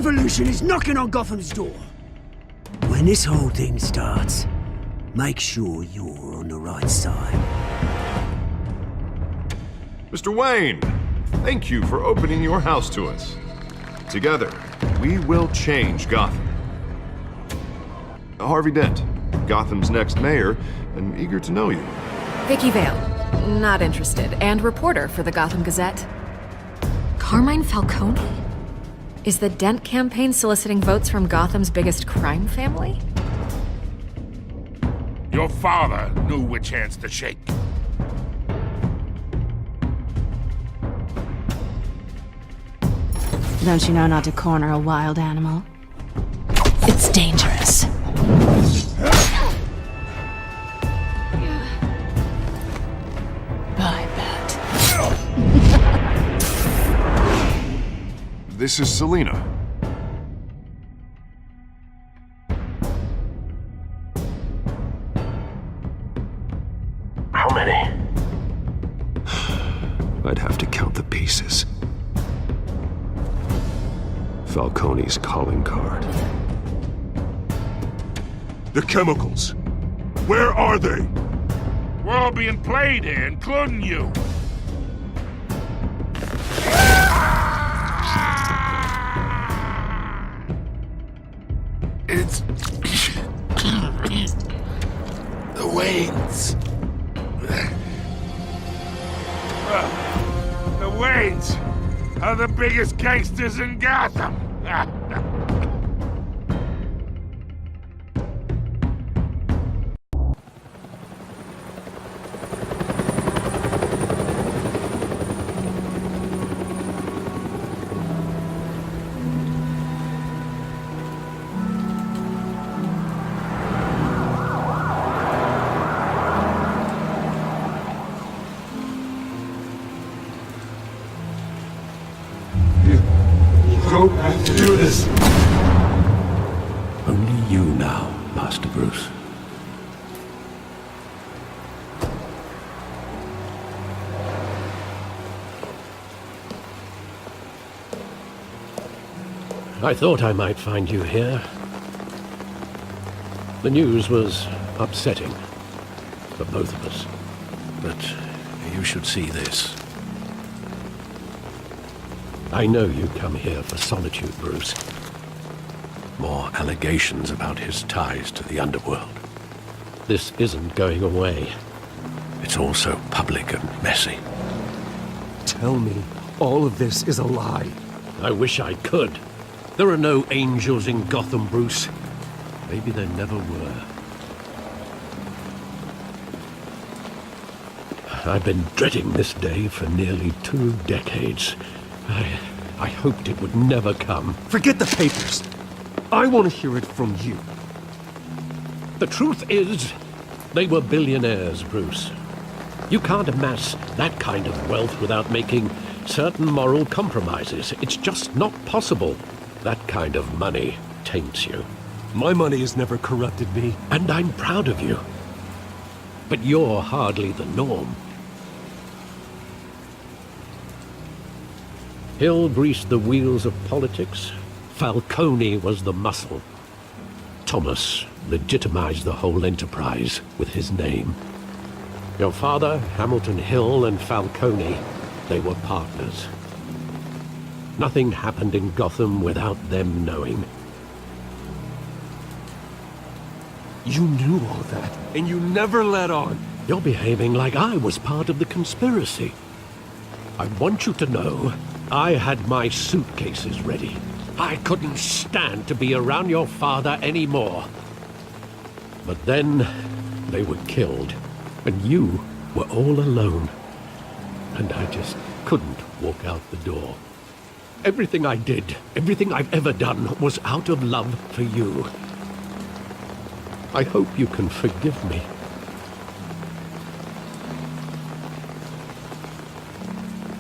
revolution is knocking on Gotham's door. When this whole thing starts, make sure you're on the right side. Mr. Wayne, thank you for opening your house to us. Together, we will change Gotham. Harvey Dent, Gotham's next mayor, and eager to know you. Vicky Vale, not interested, and reporter for the Gotham Gazette. Carmine Falcone? Is the Dent campaign soliciting votes from Gotham's biggest crime family? Your father knew which hands to shake. Don't you know not to corner a wild animal? It's dangerous. I bet. This is Selina. How many? I'd have to count the pieces. Falcone's calling card. The chemicals. Where are they? We're all being played here, including you. It's... the Waynes. The Waynes are the biggest gangsters in Gotham. Don't have to do this. Only you now, Master Bruce. I thought I might find you here. The news was upsetting for both of us. But you should see this. I know you come here for solitude, Bruce. More allegations about his ties to the underworld. This isn't going away. It's all so public and messy. Tell me, all of this is a lie. I wish I could. There are no angels in Gotham, Bruce. Maybe there never were. I've been dreading this day for nearly 2 decades. I hoped it would never come. Forget the papers. I want to hear it from you. The truth is, they were billionaires, Bruce. You can't amass that kind of wealth without making certain moral compromises. It's just not possible. That kind of money taints you. My money has never corrupted me. And I'm proud of you. But you're hardly the norm. Hill greased the wheels of politics. Falcone was the muscle. Thomas legitimized the whole enterprise with his name. Your father, Hamilton Hill, and Falcone, they were partners. Nothing happened in Gotham without them knowing. You knew all that, and you never let on. You're behaving like I was part of the conspiracy. I want you to know, I had my suitcases ready. I couldn't stand to be around your father anymore. But then, they were killed, and you were all alone. And I just couldn't walk out the door. Everything I did, everything I've ever done, was out of love for you. I hope you can forgive me.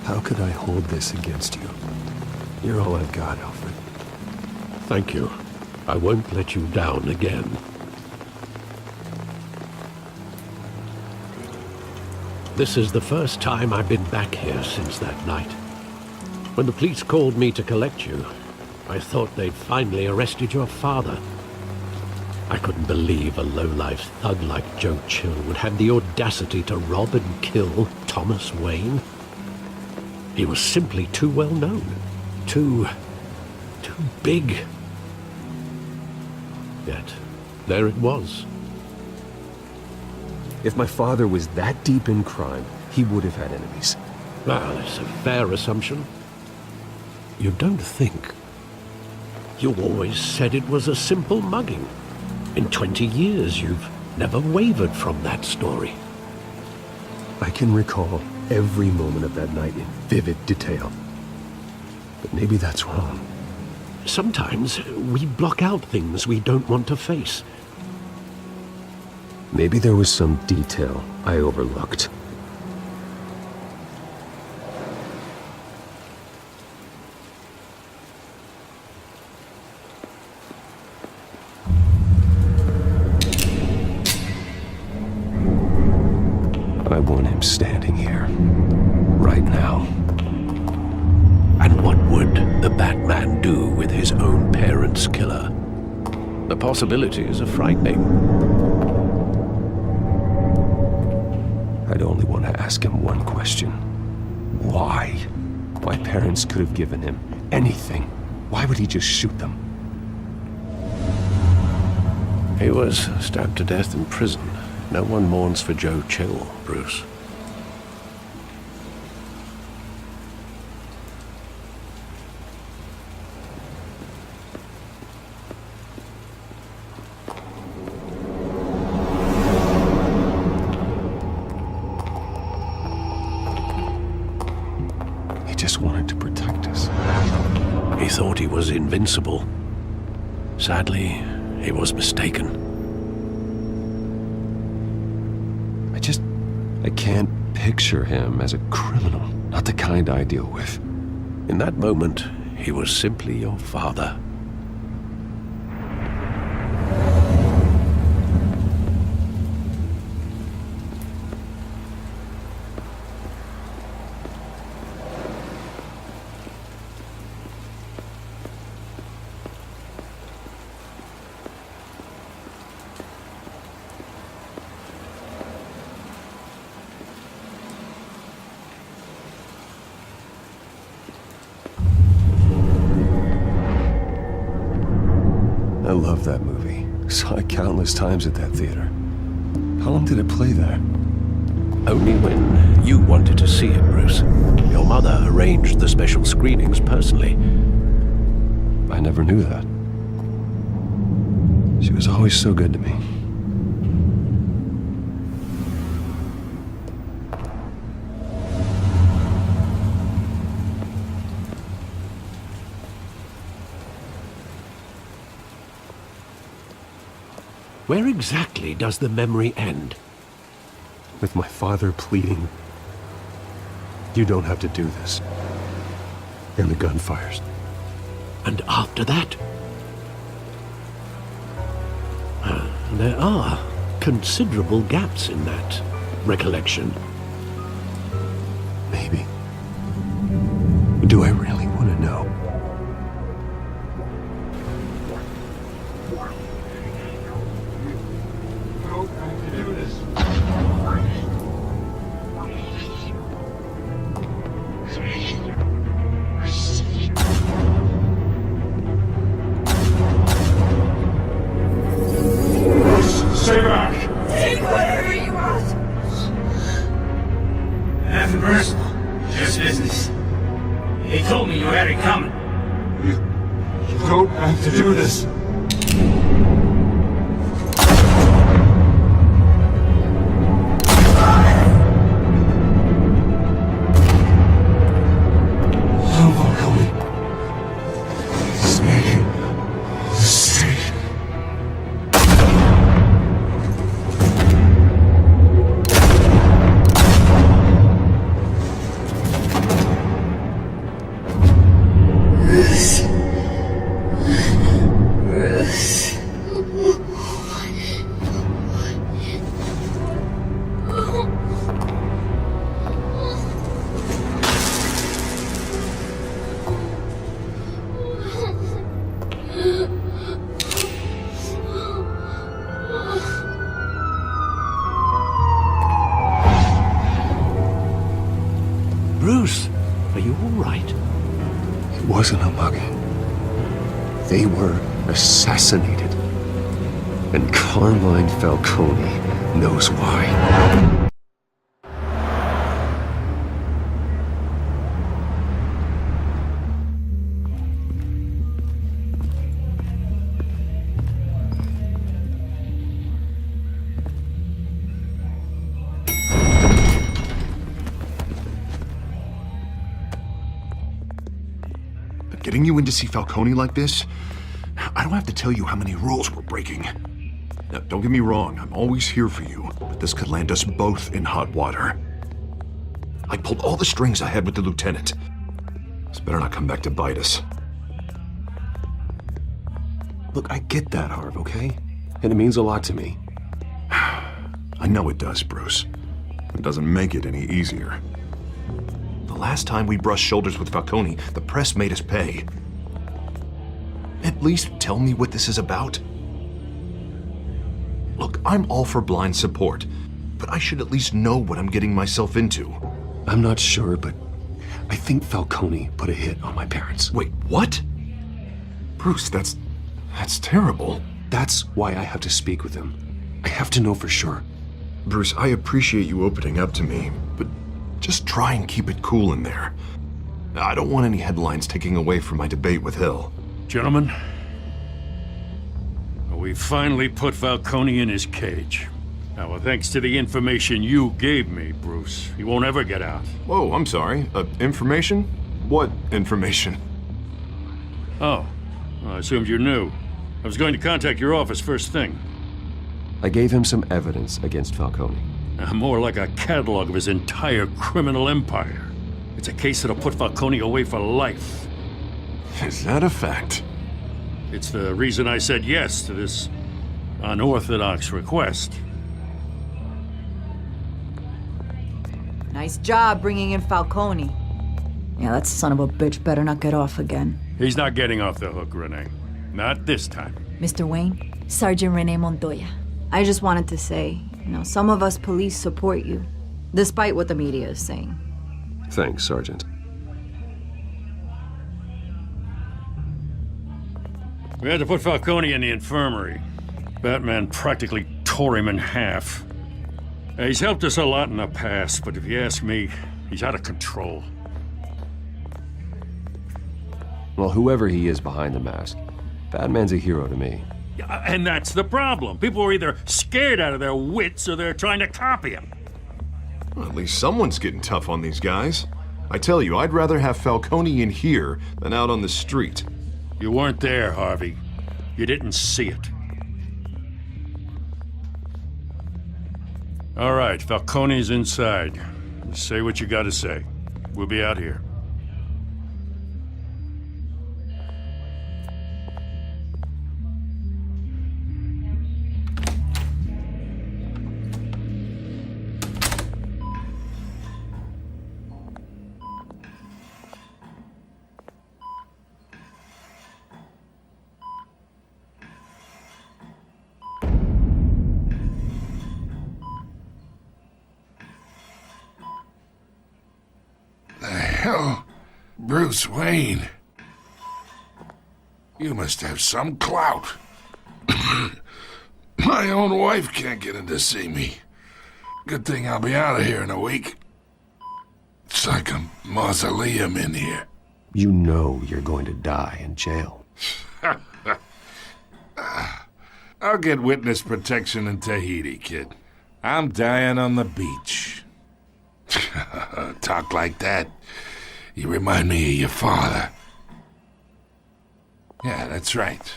How could I hold this against you? You're all I've got, Alfred. Thank you. I won't let you down again. This is the first time I've been back here since that night. When the police called me to collect you, I thought they'd finally arrested your father. I couldn't believe a low-life thug like Joe Chill would have the audacity to rob and kill Thomas Wayne. He was simply too well known. Too big. Yet, there it was. If my father was that deep in crime, he would have had enemies. Well, it's a fair assumption. You don't think. You always said it was a simple mugging. In 20 years, you've never wavered from that story. I can recall every moment of that night in vivid detail. But maybe that's wrong. Sometimes we block out things we don't want to face. Maybe there was some detail I overlooked. I want him standing here, right now. And what would the Batman do with his own parents' killer? The possibilities are frightening. I'd only want to ask him one question. Why? My parents could have given him anything. Why would he just shoot them? He was stabbed to death in prison. No one mourns for Joe Chill, Bruce. He just wanted to protect us. He thought he was invincible. Sadly, he was mistaken. I can't picture him as a criminal, not the kind I deal with. In that moment, he was simply your father. I love that movie. Saw it countless times at that theater. How long did it play there? Only when you wanted to see it, Bruce. Your mother arranged the special screenings personally. I never knew that. She was always so good to me. Where exactly does the memory end? With my father pleading, "You don't have to do this." And the gun fires. And after that? There are considerable gaps in that recollection. Maybe. Do I really want to know? Stay back! Take whatever you want! Nothing personal. Just business. He told me you had it coming. You don't have to do this. right? It wasn't a mugging. They were assassinated. And Carmine Falcone knows why. Getting you in to see Falcone like this? I don't have to tell you how many rules we're breaking. Now, don't get me wrong, I'm always here for you, but this could land us both in hot water. I pulled all the strings I had with the lieutenant. This better not come back to bite us. Look, I get that, Harv, okay? And it means a lot to me. I know it does, Bruce. It doesn't make it any easier. The last time we brushed shoulders with Falcone, the press made us pay. At least tell me what this is about. Look, I'm all for blind support, but I should at least know what I'm getting myself into. I'm not sure, but I think Falcone put a hit on my parents. Wait, what? Bruce, that's terrible. That's why I have to speak with him. I have to know for sure. Bruce, I appreciate you opening up to me, but just try and keep it cool in there. I don't want any headlines taking away from my debate with Hill. Gentlemen, we finally put Falcone in his cage. Now, thanks to the information you gave me, Bruce, he won't ever get out. Whoa, I'm sorry. Information? What information? Oh, well, I assumed you knew. I was going to contact your office first thing. I gave him some evidence against Falcone. More like a catalog of his entire criminal empire. It's a case that'll put Falcone away for life. Is that a fact? It's the reason I said yes to this unorthodox request. Nice job bringing in Falcone. Yeah, that son of a bitch better not get off again. He's not getting off the hook, Renee. Not this time. Mr. Wayne, Sergeant Renee Montoya. I just wanted to say, some of us police support you, despite what the media is saying. Thanks, Sergeant. We had to put Falcone in the infirmary. Batman practically tore him in half. He's helped us a lot in the past, but if you ask me, he's out of control. Well, whoever he is behind the mask, Batman's a hero to me. Yeah, and that's the problem. People are either scared out of their wits or they're trying to copy him. Well, at least someone's getting tough on these guys. I tell you, I'd rather have Falcone in here than out on the street. You weren't there, Harvey. You didn't see it. All right, Falcone's inside. Say what you gotta say. We'll be out here. Hell, Bruce Wayne. You must have some clout. My own wife can't get in to see me. Good thing I'll be out of here in a week. It's like a mausoleum in here. You know you're going to die in jail. I'll get witness protection in Tahiti, kid. I'm dying on the beach. Talk like that. You remind me of your father. Yeah, that's right.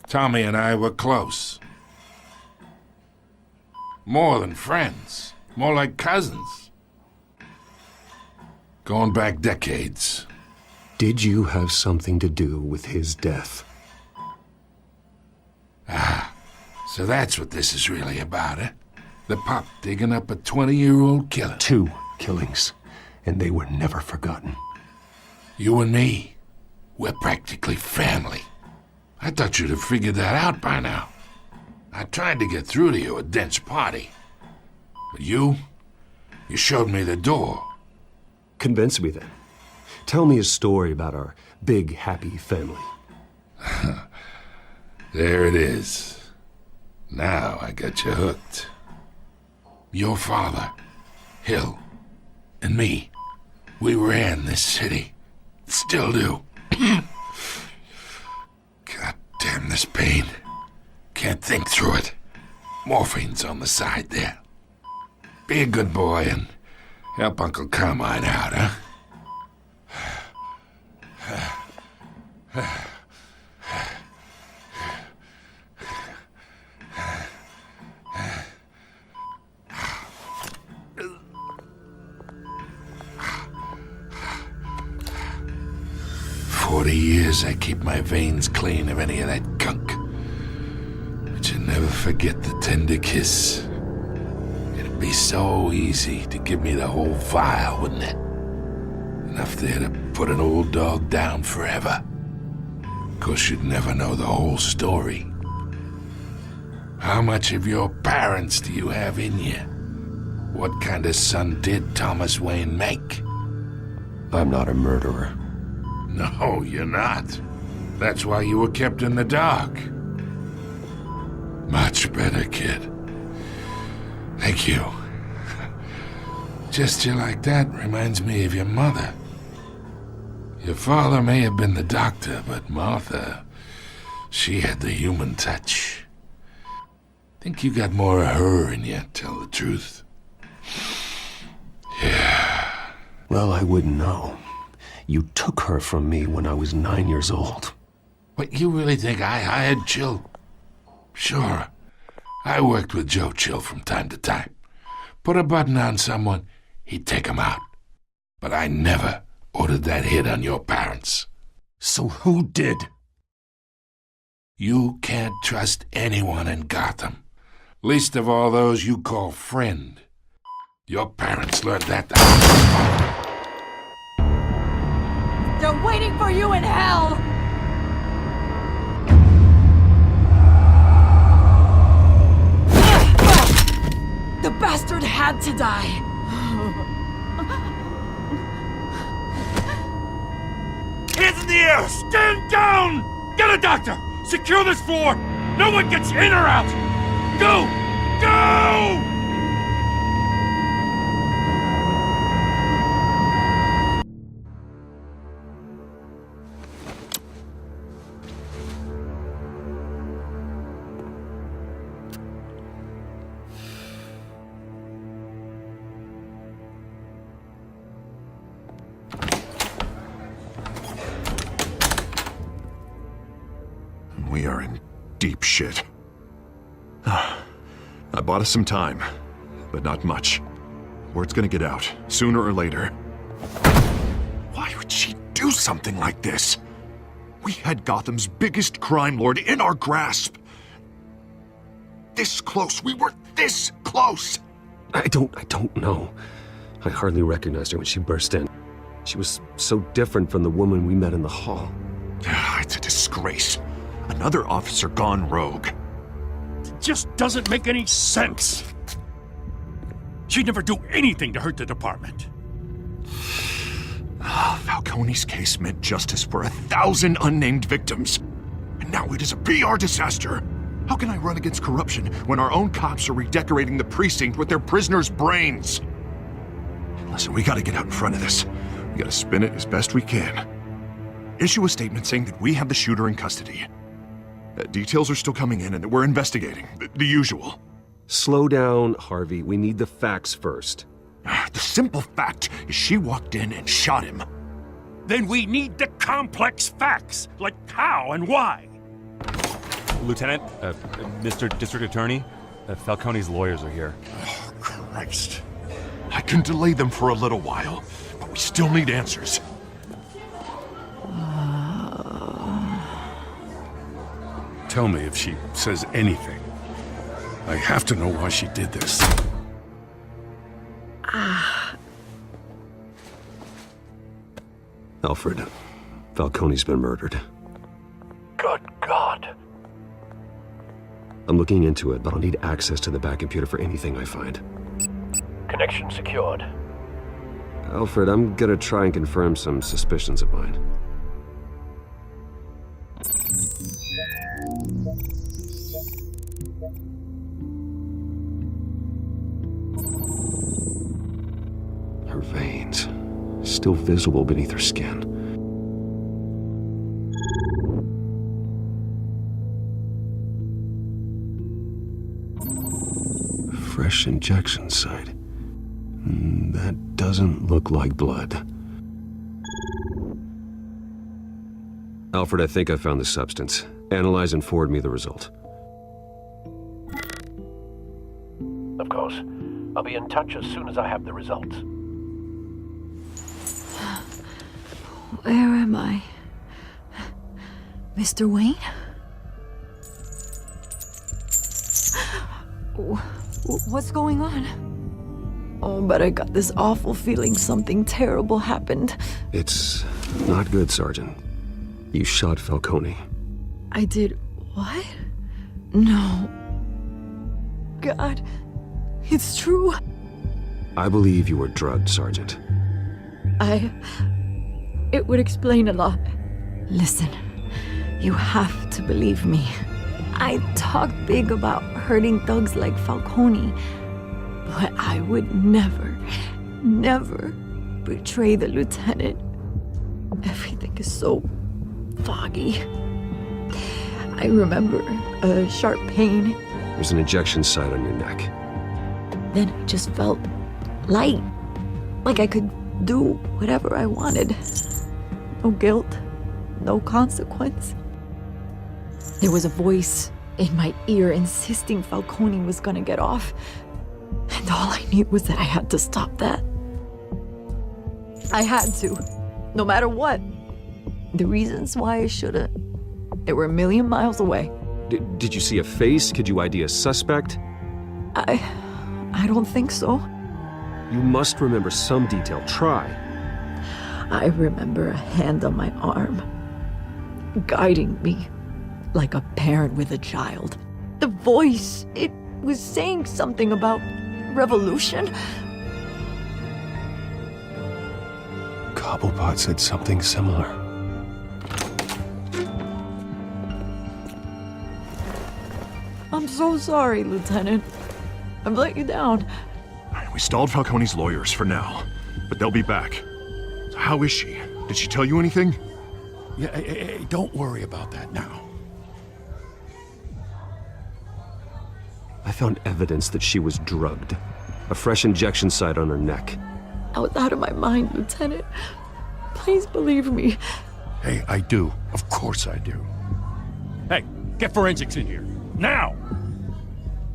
Tommy and I were close. More than friends. More like cousins. Going back decades. Did you have something to do with his death? So that's what this is really about, eh? The pup digging up a 20-year-old killer. 2 killings, and they were never forgotten. You and me, we're practically family. I thought you'd have figured that out by now. I tried to get through to you at Dent's party. But you showed me the door. Convince me then. Tell me a story about our big, happy family. There it is. Now I got you hooked. Your father, Hill, and me, we ran this city. Still do. God damn this pain. Can't think through it. Morphine's on the side there. Be a good boy and help Uncle Carmine out, huh? 40 years I keep my veins clean of any of that gunk. But you never forget the tender kiss. It'd be so easy to give me the whole vial, wouldn't it? Enough there to put an old dog down forever. Of course, you'd never know the whole story. How much of your parents do you have in you? What kind of son did Thomas Wayne make? I'm not a murderer. No, you're not. That's why you were kept in the dark. Much better, kid. Thank you. Gesture like that reminds me of your mother. Your father may have been the doctor, but Martha, she had the human touch. Think you got more of her in you, tell the truth. Yeah. Well, I wouldn't know. You took her from me when I was 9 years old. What, you really think I hired Chill? Sure. I worked with Joe Chill from time to time. Put a button on someone, he'd take him out. But I never ordered that hit on your parents. So who did? You can't trust anyone in Gotham. Least of all those you call friend. Your parents learned that. They're waiting for you in hell! The bastard had to die. Hands in the air! Stand down! Get a doctor! Secure this floor! No one gets in or out! Go! Go! We are in deep shit. I bought us some time, but not much. Word's gonna get out, sooner or later. Why would she do something like this? We had Gotham's biggest crime lord in our grasp. This close. We were this close. I don't know. I hardly recognized her when she burst in. She was so different from the woman we met in the hall. It's a disgrace. Another officer gone rogue. It just doesn't make any sense. She'd never do anything to hurt the department. Falcone's case meant justice for 1,000 unnamed victims. And now it is a PR disaster. How can I run against corruption when our own cops are redecorating the precinct with their prisoners' brains? Listen, we gotta get out in front of this. We gotta spin it as best we can. Issue a statement saying that we have the shooter in custody. Details are still coming in and that we're investigating. The usual. Slow down, Harvey. We need the facts first. The simple fact is she walked in and shot him. Then we need the complex facts, like how and why. Lieutenant, Mr. District Attorney, Falcone's lawyers are here. Oh, Christ. I can delay them for a little while, but we still need answers. Tell me if she says anything. I have to know why she did this. Alfred, Falcone's been murdered. Good God. I'm looking into it, but I'll need access to the back computer for anything I find. Connection secured. Alfred, I'm gonna try and confirm some suspicions of mine. Her veins, still visible beneath her skin. Fresh injection site. That doesn't look like blood. Alfred, I think I found the substance. Analyze and forward me the result. Of course. I'll be in touch as soon as I have the results. Where am I? Mr. Wayne? What's going on? Oh, but I got this awful feeling something terrible happened. It's not good, Sergeant. You shot Falcone. I did what? No. God, it's true. I believe you were drugged, Sergeant. It would explain a lot. Listen, you have to believe me. I talk big about hurting thugs like Falcone, but I would never betray the lieutenant. Everything is so foggy. I remember a sharp pain. There's an injection site on your neck. Then I just felt light, like I could do whatever I wanted. No guilt, no consequence. There was a voice in my ear insisting Falcone was gonna get off. And all I knew was that I had to stop that. I had to, no matter what. The reasons why I should've, they were a million miles away. Did you see a face? Could you ID a suspect? I don't think so. You must remember some detail. Try. I remember a hand on my arm, guiding me like a parent with a child. The voice, it was saying something about revolution. Cobblepot said something similar. I'm so sorry, Lieutenant. I've let you down. We stalled Falcone's lawyers for now, but they'll be back. So how is she? Did she tell you anything? Yeah, hey, don't worry about that now. I found evidence that she was drugged. A fresh injection site on her neck. I was out of my mind, Lieutenant. Please believe me. Hey, I do. Of course I do. Hey, get forensics in here. Now!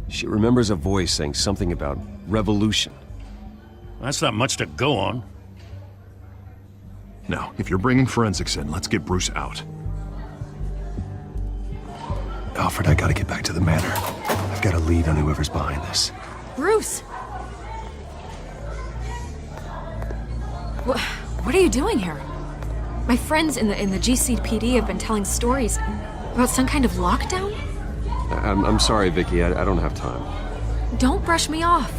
She remembers a voice saying something about revolution. That's not much to go on. Now, if you're bringing forensics in, let's get Bruce out. Alfred, I gotta get back to the manor. I've got a lead on whoever's behind this. Bruce! What are you doing here? My friends in the GCPD have been telling stories about some kind of lockdown? I'm sorry, Vicky. I don't have time. Don't brush me off.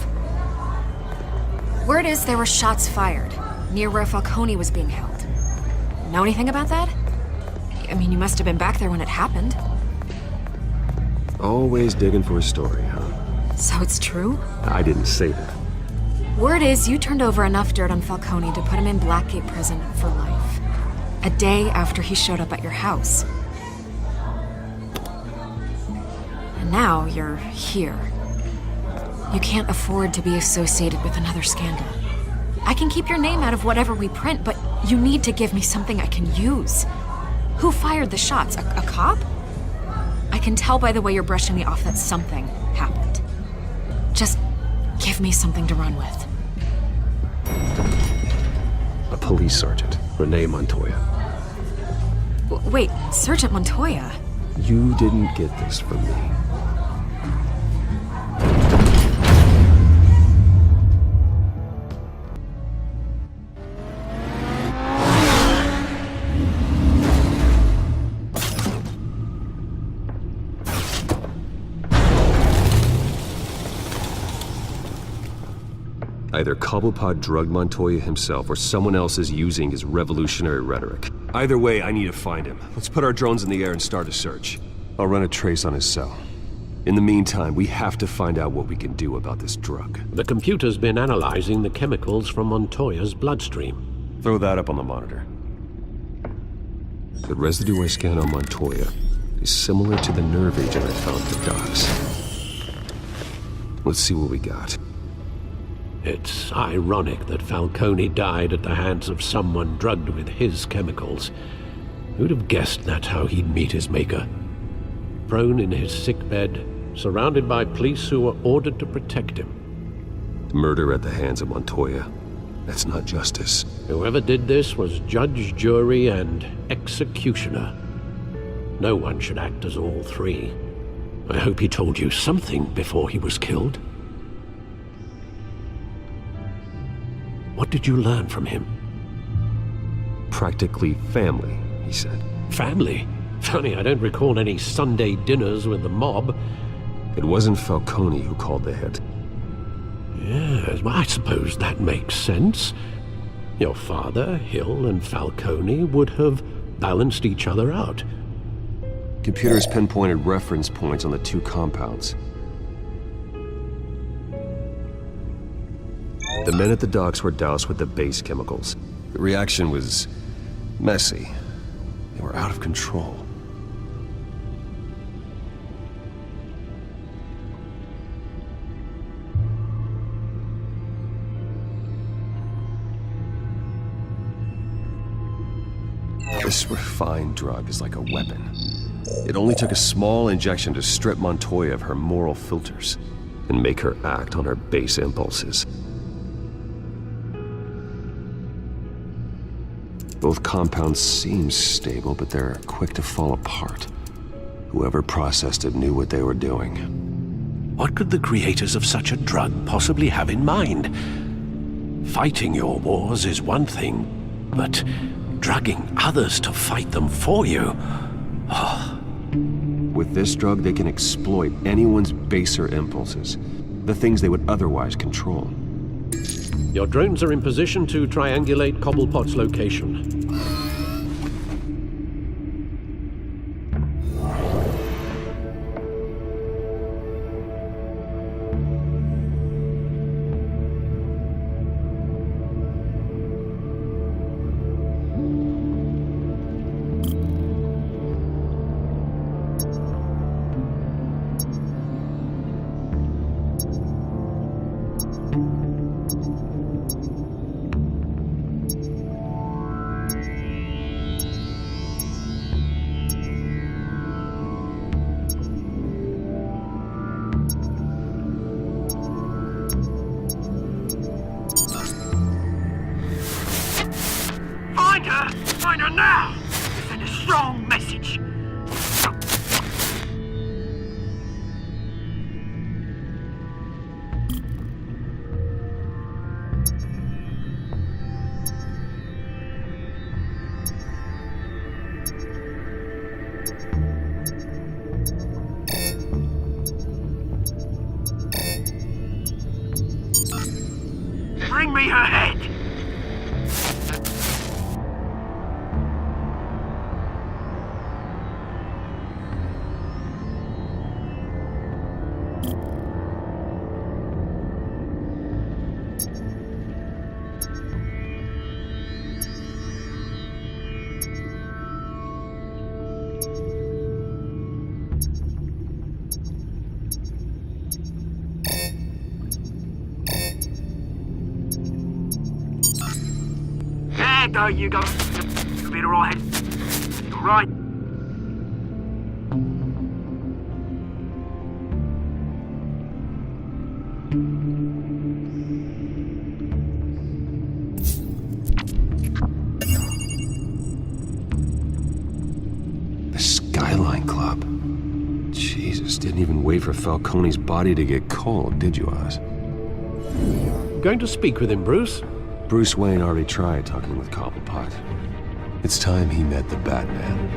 Word is there were shots fired near where Falcone was being held. Know anything about that? I mean, you must have been back there when it happened. Always digging for a story, huh? So it's true? I didn't say that. Word is you turned over enough dirt on Falcone to put him in Blackgate Prison for life. A day after he showed up at your house. And now you're here. You can't afford to be associated with another scandal. I can keep your name out of whatever we print, but you need to give me something I can use. Who fired the shots? A cop? I can tell by the way you're brushing me off that something happened. Just give me something to run with. A police sergeant, Renee Montoya. Wait, Sergeant Montoya? You didn't get this from me. Either Cobblepot drugged Montoya himself, or someone else is using his revolutionary rhetoric. Either way, I need to find him. Let's put our drones in the air and start a search. I'll run a trace on his cell. In the meantime, we have to find out what we can do about this drug. The computer's been analyzing the chemicals from Montoya's bloodstream. Throw that up on the monitor. The residue I scanned on Montoya is similar to the nerve agent I found at the docks. Let's see what we got. It's ironic that Falcone died at the hands of someone drugged with his chemicals. Who'd have guessed that's how he'd meet his maker? Prone in his sickbed, surrounded by police who were ordered to protect him. Murder at the hands of Montoya. That's not justice. Whoever did this was judge, jury, and executioner. No one should act as all three. I hope he told you something before he was killed. What did you learn from him? Practically family, he said. Family? Funny, I don't recall any Sunday dinners with the mob. It wasn't Falcone who called the hit. Yes, well, I suppose that makes sense. Your father, Hill, and Falcone would have balanced each other out. Computers pinpointed reference points on the two compounds. The men at the docks were doused with the base chemicals. The reaction was messy. They were out of control. This refined drug is like a weapon. It only took a small injection to strip Montoya of her moral filters and make her act on her base impulses. Both compounds seem stable, but they're quick to fall apart. Whoever processed it knew what they were doing. What could the creators of such a drug possibly have in mind? Fighting your wars is one thing, but drugging others to fight them for you? Oh. With this drug, they can exploit anyone's baser impulses, the things they would otherwise control. Your drones are in position to triangulate Cobblepot's location. Find her now! Send a strong message. Bring me her head! There you go. You'll be alright. You're right. The Skyline Club. Jesus, didn't even wait for Falcone's body to get cold, did you, Oz? Going to speak with him, Bruce? Bruce Wayne already tried talking with Cobblepot. It's time he met the Batman.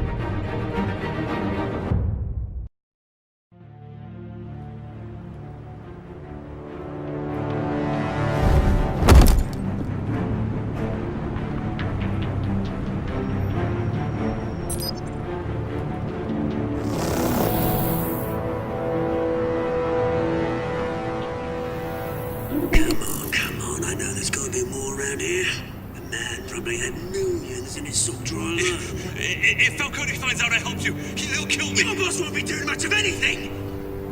probably had millions in his salt drawer. If Falcone finds out I helped you, he'll kill me. Your boss won't be doing much of anything!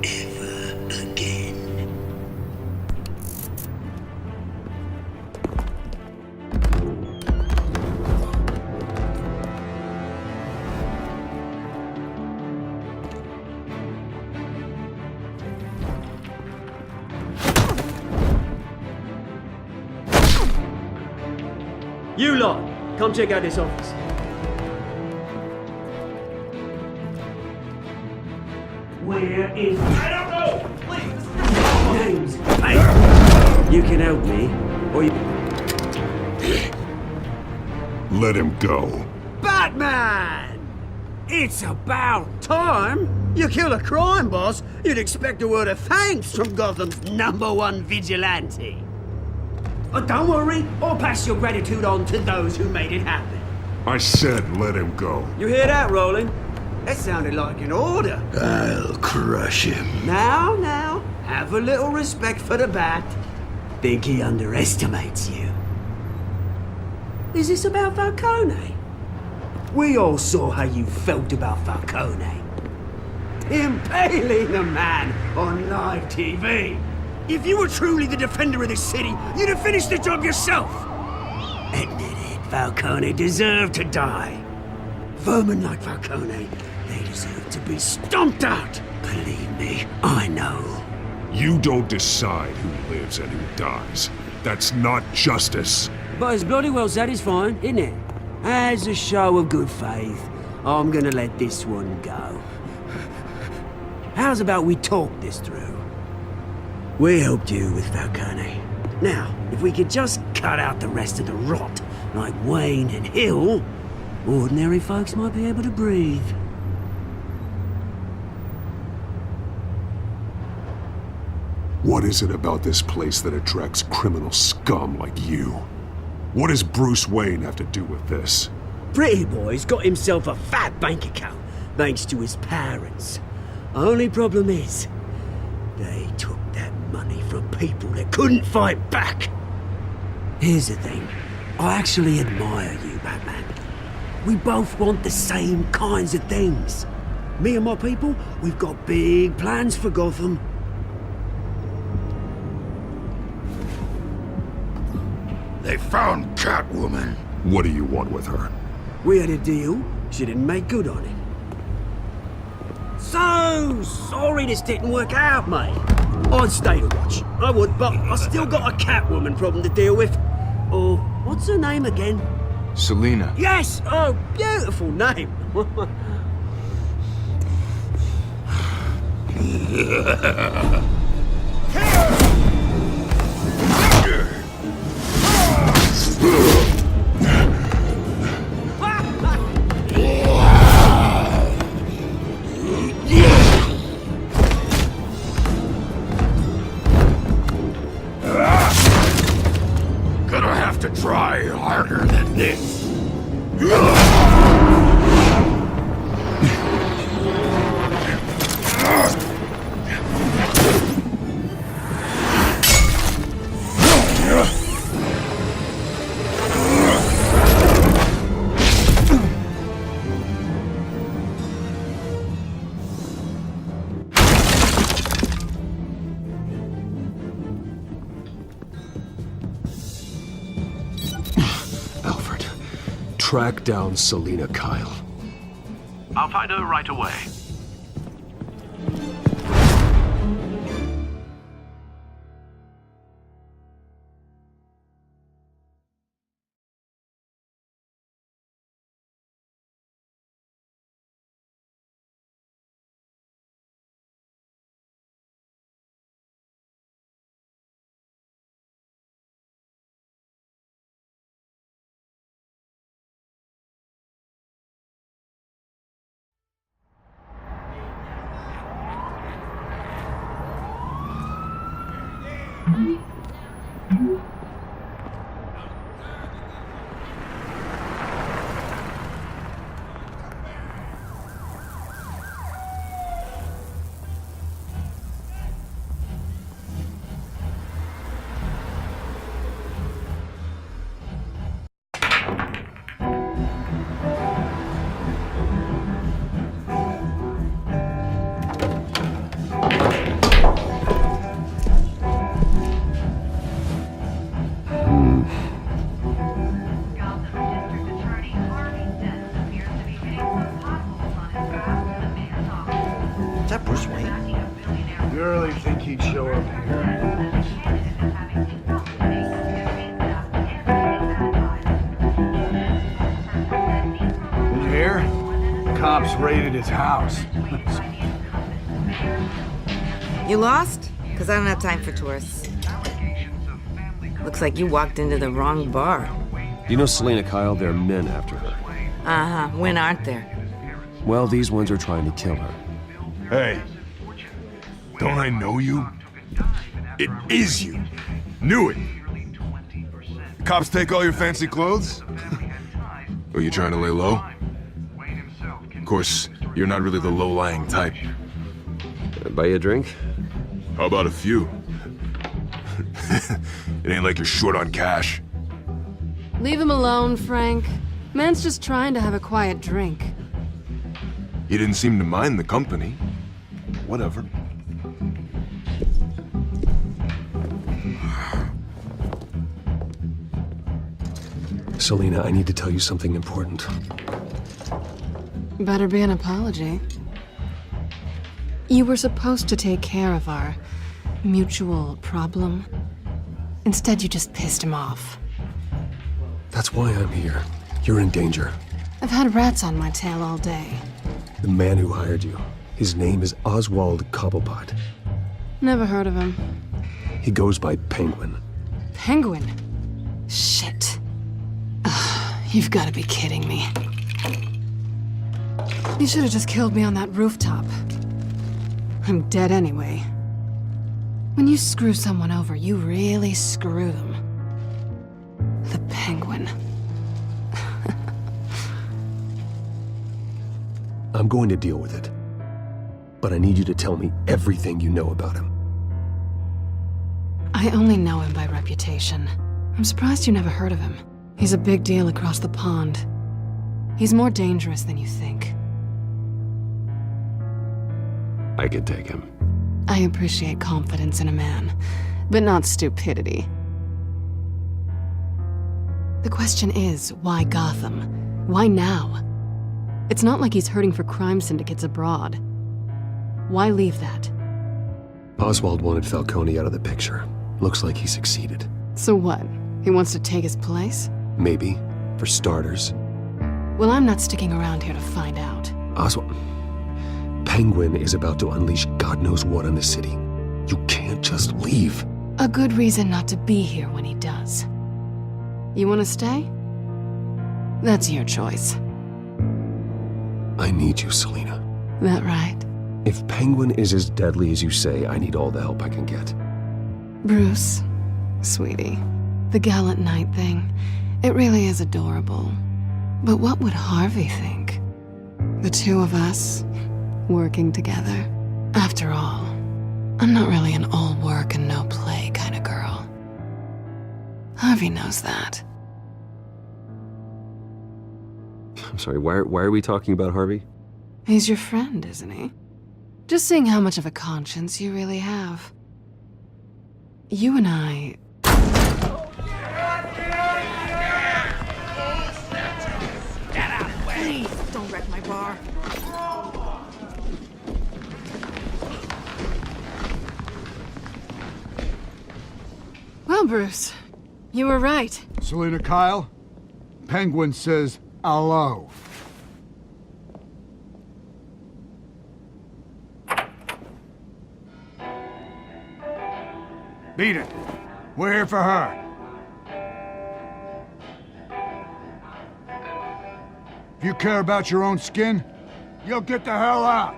Ever again. You lot, come check out this office. Where is... I don't know! Please! James, hey! You can help me, or you... Let him go. Batman! It's about time! You kill a crime boss, you'd expect a word of thanks from Gotham's #1 vigilante. Oh, don't worry, I'll pass your gratitude on to those who made it happen. I said let him go. You hear that, Roland? That sounded like an order. I'll crush him. Now, have a little respect for the Bat. Think he underestimates you. Is this about Falcone? We all saw how you felt about Falcone. Impaling a man on live TV. If you were truly the defender of this city, you'd have finished the job yourself. Admit it, Falcone deserved to die. Vermin like Falcone, they deserve to be stomped out. Believe me, I know. You don't decide who lives and who dies. That's not justice. But it's bloody well satisfying, isn't it? As a show of good faith, I'm gonna let this one go. How's about we talk this through? We helped you with Falcone. Now, if we could just cut out the rest of the rot, like Wayne and Hill, ordinary folks might be able to breathe. What is it about this place that attracts criminal scum like you? What does Bruce Wayne have to do with this? Pretty Boy's got himself a fat bank account, thanks to his parents. Only problem is, they took that money from people that couldn't fight back. Here's the thing. I actually admire you, Batman. We both want the same kinds of things. Me and my people, we've got big plans for Gotham. They found Catwoman. What do you want with her? We had a deal. She didn't make good on it. So sorry this didn't work out, mate. I'd stay to watch. I would, but I still got a Catwoman problem to deal with. Oh, what's her name again? Selina. Yes! Oh, beautiful name. Gonna have to try harder than this. Track down Selina Kyle. I'll find her right away. You hear? Cops raided his house. You lost? Because I don't have time for tourists. Looks like you walked into the wrong bar. You know Selena Kyle? There are men after her. Uh-huh. When aren't there? Well, these ones are trying to kill her. Hey, don't I know you? It is you. Knew it. The cops take all your fancy clothes? Are you trying to lay low? Of course, you're not really the low-lying type. Buy you a drink? How about a few? It ain't like you're short on cash. Leave him alone, Frank. Man's just trying to have a quiet drink. He didn't seem to mind the company. Whatever. Selena, I need to tell you something important. Better be an apology. You were supposed to take care of our mutual problem. Instead, you just pissed him off. That's why I'm here. You're in danger. I've had rats on my tail all day. The man who hired you, his name is Oswald Cobblepot. Never heard of him. He goes by Penguin. Penguin? Shit. Ugh, you've got to be kidding me. You should have just killed me on that rooftop. I'm dead anyway. When you screw someone over, you really screw them. The Penguin. I'm going to deal with it. But I need you to tell me everything you know about him. I only know him by reputation. I'm surprised you never heard of him. He's a big deal across the pond. He's more dangerous than you think. I can take him. I appreciate confidence in a man, but not stupidity. The question is, why Gotham? Why now? It's not like he's hurting for crime syndicates abroad. Why leave that? Oswald wanted Falcone out of the picture. Looks like he succeeded. So what? He wants to take his place? Maybe, for starters. Well, I'm not sticking around here to find out. Oswald... Penguin is about to unleash God knows what on the city. You can't just leave. A good reason not to be here when he does. You want to stay? That's your choice. I need you, Selena. That right? If Penguin is as deadly as you say, I need all the help I can get. Bruce, sweetie, the gallant knight thing, it really is adorable. But what would Harvey think? The two of us, working together. After all, I'm not really an all work and no play kind of girl. Harvey knows that. I'm sorry, why are we talking about Harvey? He's your friend, isn't he? Just seeing how much of a conscience you really have. You and I... Get out! Please, don't wreck my bar. Well, Bruce, you were right. Selena Kyle, Penguin says hello. Beat it. We're here for her. If you care about your own skin, you'll get the hell out.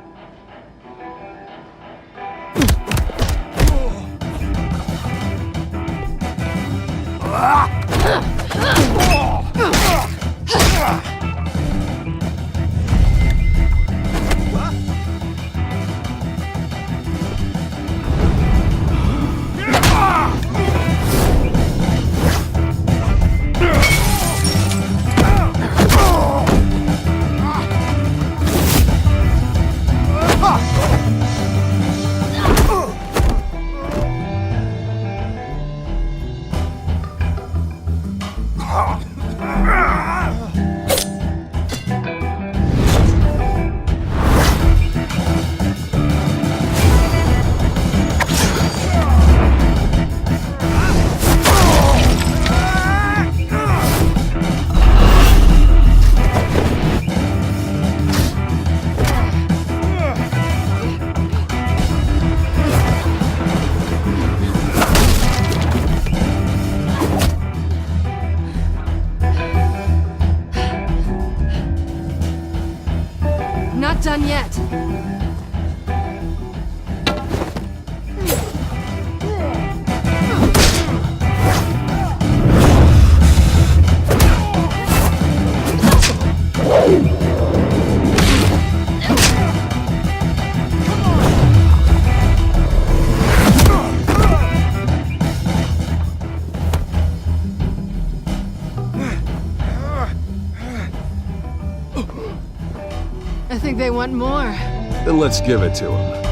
think they want more. Then let's give it to him.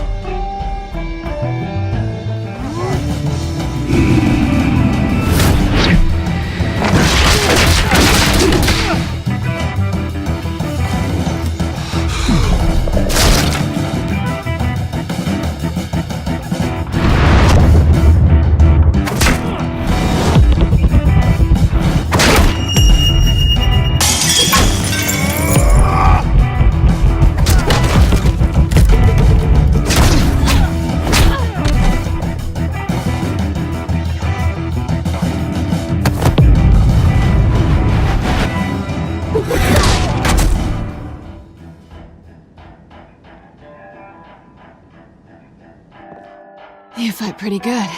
You fight pretty good.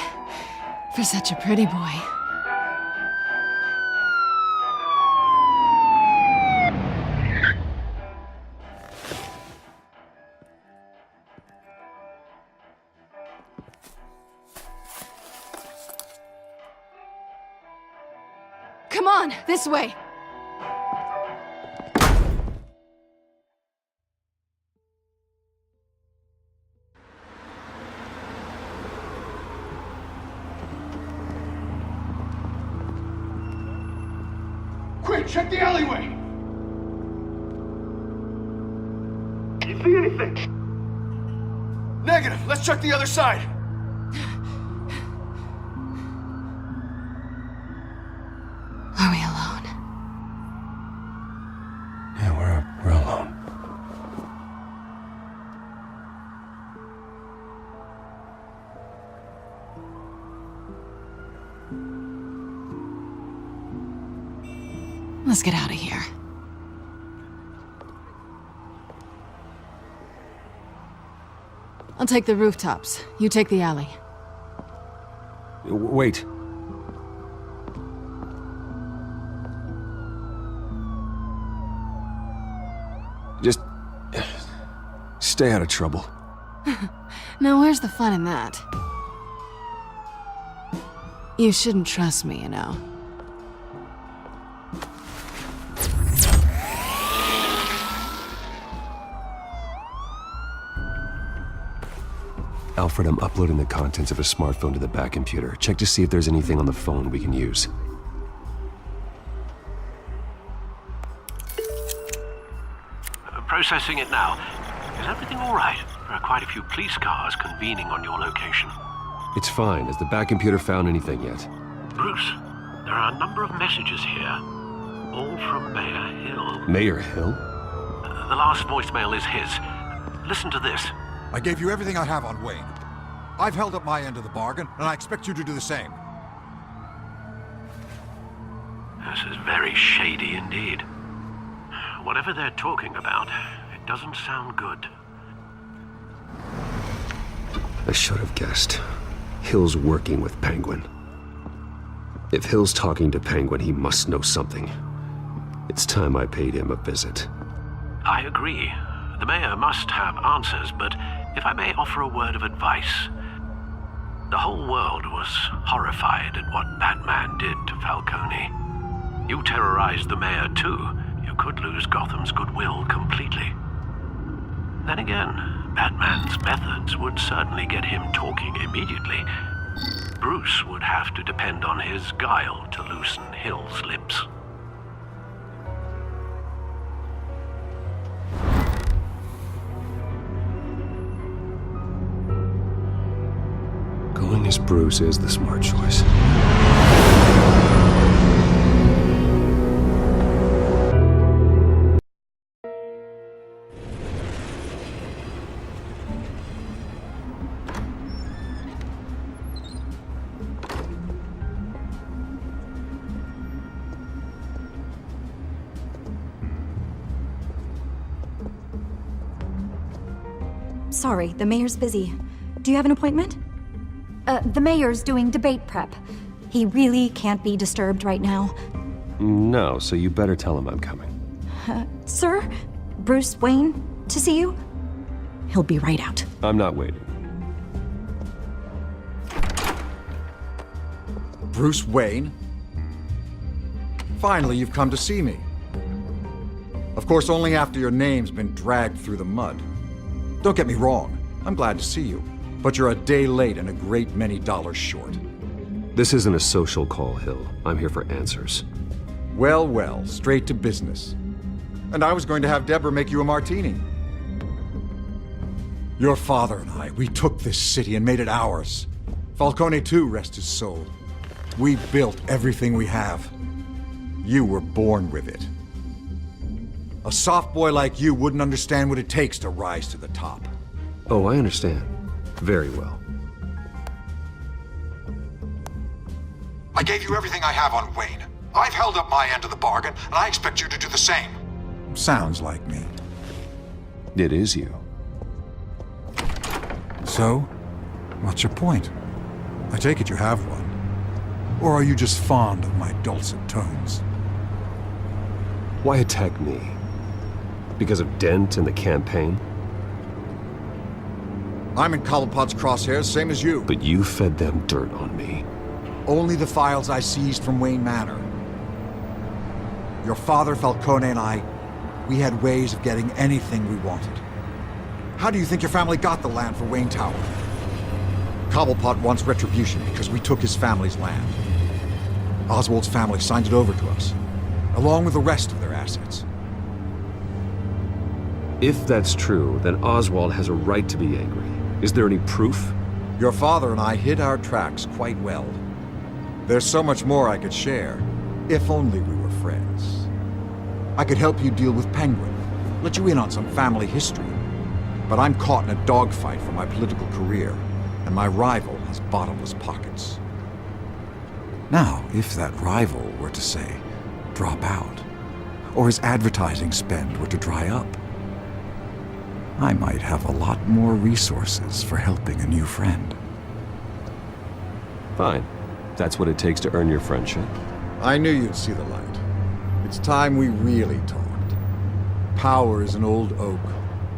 For such a pretty boy. Come on, this way. Quick, check the alleyway! You see anything? Negative. Let's check the other side. Are we alone? Yeah, we're alone. Let's get out of here. I'll take the rooftops. You take the alley. Wait. Just stay out of trouble. Now, where's the fun in that? You shouldn't trust me, you know. Alfred, I'm uploading the contents of a smartphone to the back computer. Check to see if there's anything on the phone we can use. Processing it now. Is everything all right? There are quite a few police cars convening on your location. It's fine. Has the back computer found anything yet? Bruce, there are a number of messages here. All from Mayor Hill. Mayor Hill? The last voicemail is his. Listen to this. I gave you everything I have on Wayne. I've held up my end of the bargain, and I expect you to do the same. This is very shady indeed. Whatever they're talking about, it doesn't sound good. I should have guessed. Hill's working with Penguin. If Hill's talking to Penguin, he must know something. It's time I paid him a visit. I agree. The mayor must have answers, but if I may offer a word of advice. The whole world was horrified at what Batman did to Falcone. You terrorized the mayor too. You could lose Gotham's goodwill completely. Then again, Batman's methods would certainly get him talking immediately. Bruce would have to depend on his guile to loosen Hill's lips. Going as Bruce is the smart choice. Sorry, the mayor's busy. Do you have an appointment? The mayor's doing debate prep. He really can't be disturbed right now. No, so you better tell him I'm coming. Sir? Bruce Wayne? To see you? He'll be right out. I'm not waiting. Bruce Wayne? Finally, you've come to see me. Of course, only after your name's been dragged through the mud. Don't get me wrong, I'm glad to see you, but you're a day late and a great many dollars short. This isn't a social call, Hill. I'm here for answers. Well, well, straight to business. And I was going to have Deborah make you a martini. Your father and I, we took this city and made it ours. Falcone too, rest his soul. We built everything we have. You were born with it. A soft boy like you wouldn't understand what it takes to rise to the top. Oh, I understand. Very well. I gave you everything I have on Wayne. I've held up my end of the bargain, and I expect you to do the same. Sounds like me. It is you. So, what's your point? I take it you have one. Or are you just fond of my dulcet tones? Why attack me? Because of Dent and the campaign? I'm in Cobblepot's crosshairs, same as you. But you fed them dirt on me. Only the files I seized from Wayne Manor. Your father, Falcone, and I, we had ways of getting anything we wanted. How do you think your family got the land for Wayne Tower? Cobblepot wants retribution because we took his family's land. Oswald's family signed it over to us, along with the rest of their assets. If that's true, then Oswald has a right to be angry. Is there any proof? Your father and I hid our tracks quite well. There's so much more I could share, if only we were friends. I could help you deal with Penguin, let you in on some family history. But I'm caught in a dogfight for my political career, and my rival has bottomless pockets. Now, if that rival were to say, drop out, or his advertising spend were to dry up, I might have a lot more resources for helping a new friend. Fine. That's what it takes to earn your friendship. I knew you'd see the light. It's time we really talked. Power is an old oak.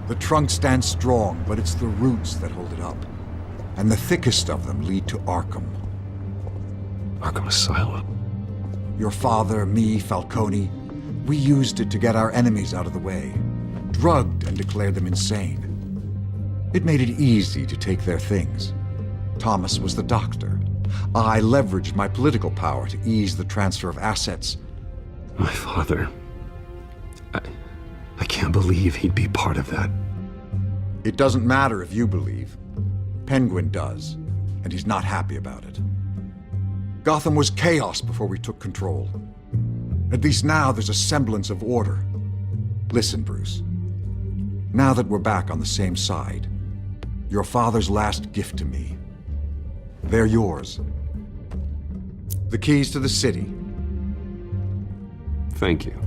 The trunk stands strong, but it's the roots that hold it up. And the thickest of them lead to Arkham. Arkham Asylum? Your father, me, Falcone, we used it to get our enemies out of the way. Drugged and declared them insane. It made it easy to take their things. Thomas was the doctor. I leveraged my political power to ease the transfer of assets. My father... I can't believe he'd be part of that. It doesn't matter if you believe. Penguin does, and he's not happy about it. Gotham was chaos before we took control. At least now there's a semblance of order. Listen, Bruce. Now that we're back on the same side, your father's last gift to me, they're yours. The keys to the city. Thank you.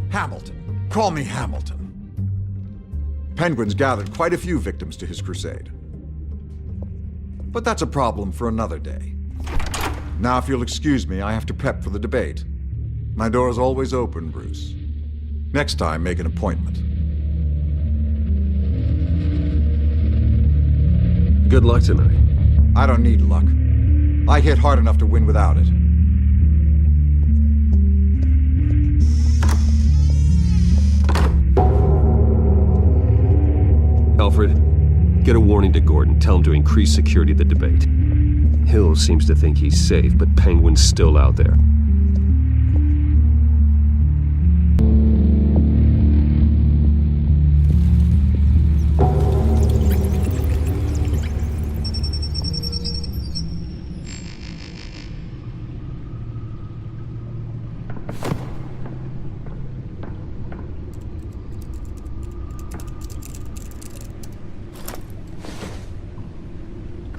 Hamilton. Call me Hamilton. Penguin's gathered quite a few victims to his crusade. But that's a problem for another day. Now, if you'll excuse me, I have to prep for the debate. My door is always open, Bruce. Next time, make an appointment. Good luck tonight. I don't need luck. I hit hard enough to win without it. Alfred, get a warning to Gordon. Tell him to increase security at the debate. Hill seems to think he's safe, but Penguin's still out there.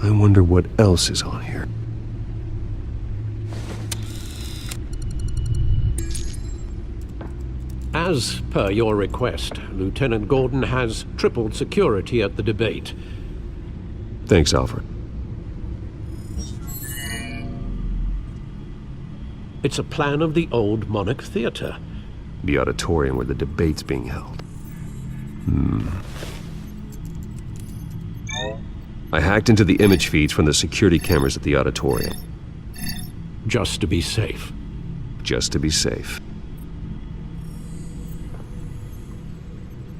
I wonder what else is on here. As per your request, Lieutenant Gordon has tripled security at the debate. Thanks, Alfred. It's a plan of the old Monarch Theater. The auditorium where the debate's being held. I hacked into the image feeds from the security cameras at the auditorium. Just to be safe. Just to be safe.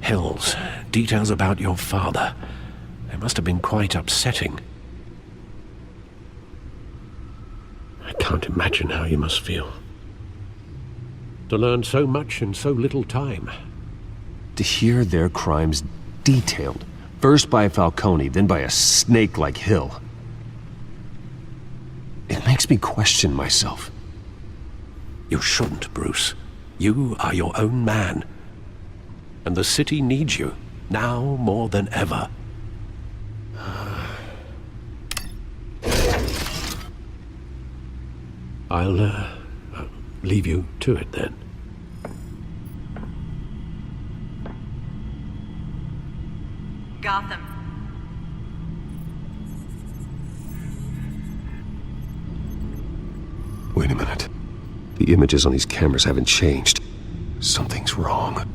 Hells, details about your father. They must have been quite upsetting. I can't imagine how you must feel. To learn so much in so little time. To hear their crimes detailed, first by Falcone, then by a snake like Hill. It makes me question myself. You shouldn't, Bruce. You are your own man. And the city needs you, now more than ever. I'll leave you to it then. Gotham. Wait a minute. The images on these cameras haven't changed. Something's wrong.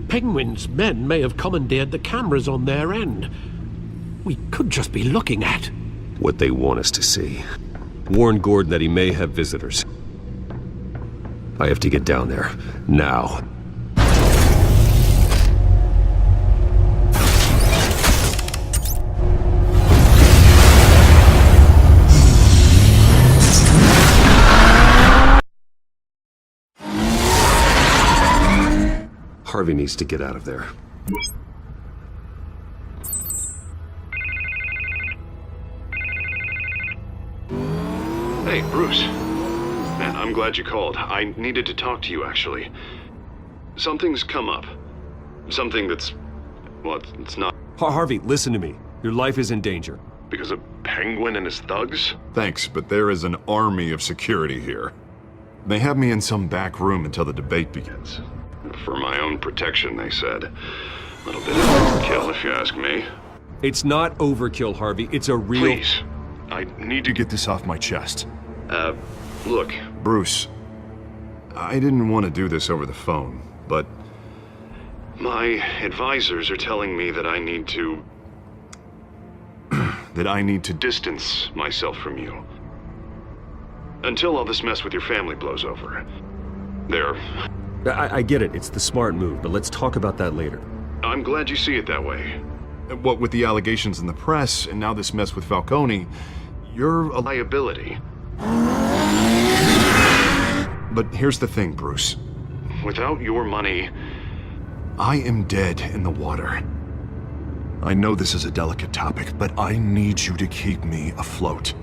Penguin's men may have commandeered the cameras on their end. We could just be looking at what they want us to see. Warn Gordon that he may have visitors. I have to get down there, now. Harvey needs to get out of there. Hey, Bruce. Man, I'm glad you called. I needed to talk to you, actually. Something's come up. Something that's... well, it's not... Harvey, listen to me. Your life is in danger. Because of Penguin and his thugs? Thanks, but there is an army of security here. They have me in some back room until the debate begins. For my own protection, they said. A little bit of overkill, if you ask me. It's not overkill, Harvey. It's a real... Please. I need to get this off my chest. Look. Bruce, I didn't want to do this over the phone, but my advisors are telling me that I need to... that I need to distance myself from you. Until all this mess with your family blows over. I get it. It's the smart move, but let's talk about that later. I'm glad you see it that way. What with the allegations in the press, and now this mess with Falcone, you're a liability. But here's the thing, Bruce. Without your money, I am dead in the water. I know this is a delicate topic, but I need you to keep me afloat.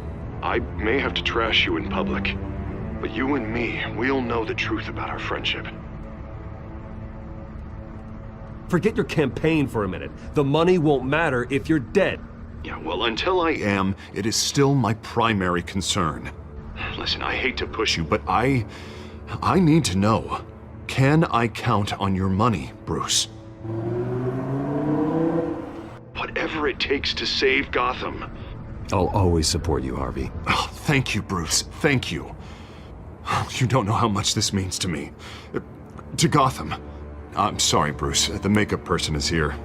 I may have to trash you in public, but you and me, we'll know the truth about our friendship. Forget your campaign for a minute. The money won't matter if you're dead. Yeah, well, until I am, it is still my primary concern. Listen, I hate to push you, but I need to know. Can I count on your money, Bruce? Whatever it takes to save Gotham. I'll always support you, Harvey. Oh, thank you, Bruce. Thank you. You don't know how much this means to me. To Gotham. I'm sorry, Bruce. The makeup person is here.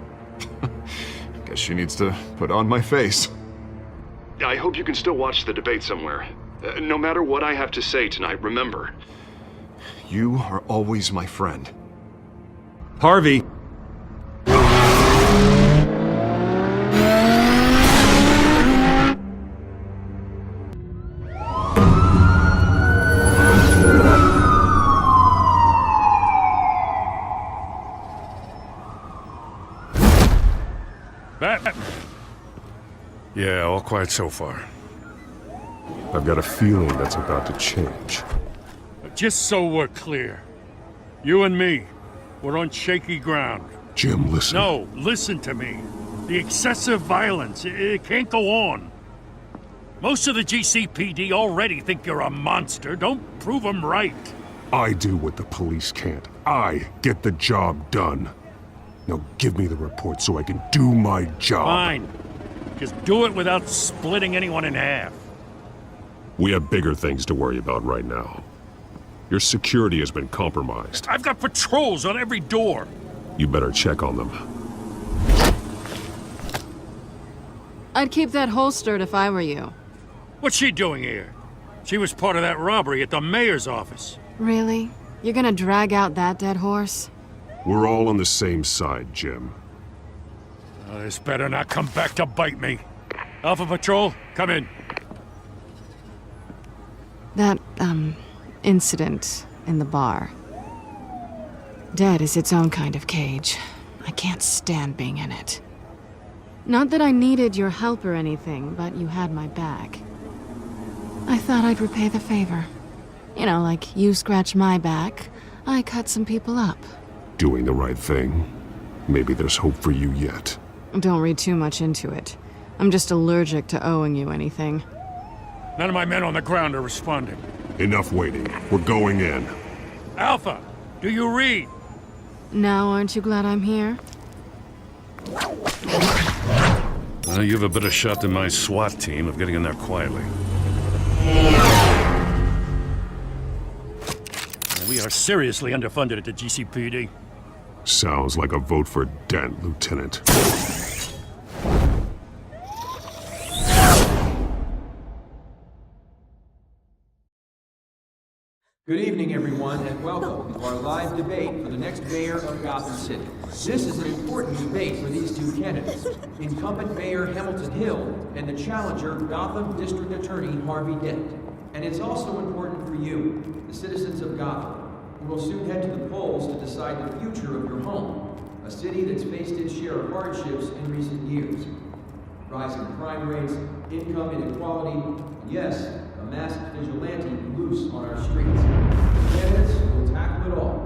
Guess she needs to put on my face. I hope you can still watch the debate somewhere. No matter what I have to say tonight, remember, you are always my friend. Harvey! Batman! Yeah, all quiet so far. I've got a feeling that's about to change. Just so we're clear, you and me, we're on shaky ground. Jim, listen. No, listen to me. The excessive violence, it can't go on. Most of the GCPD already think you're a monster. Don't prove them right. I do what the police can't. I get the job done. Now give me the report so I can do my job. Fine. Just do it without splitting anyone in half. We have bigger things to worry about right now. Your security has been compromised. I've got patrols on every door. You better check on them. I'd keep that holstered if I were you. What's she doing here? She was part of that robbery at the mayor's office. Really? You're gonna drag out that dead horse? We're all on the same side, Jim. This better not come back to bite me. Alpha Patrol, come in. That, incident in the bar. Dead is its own kind of cage. I can't stand being in it. Not that I needed your help or anything, but you had my back. I thought I'd repay the favor. You know, like you scratch my back, I cut some people up. Doing the right thing. Maybe there's hope for you yet. Don't read too much into it. I'm just allergic to owing you anything. None of my men on the ground are responding. Enough waiting. We're going in. Alpha, do you read? Now aren't you glad I'm here? You have a better shot than my SWAT team of getting in there quietly. We are seriously underfunded at the GCPD. Sounds like a vote for Dent, Lieutenant. Good evening, everyone, and welcome to our live debate for the next mayor of Gotham City. This is an important debate for these two candidates, incumbent Mayor Hamilton Hill and the challenger, Gotham District Attorney Harvey Dent. And it's also important for you, the citizens of Gotham, who will soon head to the polls to decide the future of your home, a city that's faced its share of hardships in recent years. Rising crime rates, income inequality, and yes, a masked vigilante loose on our streets. The candidates will tackle it all.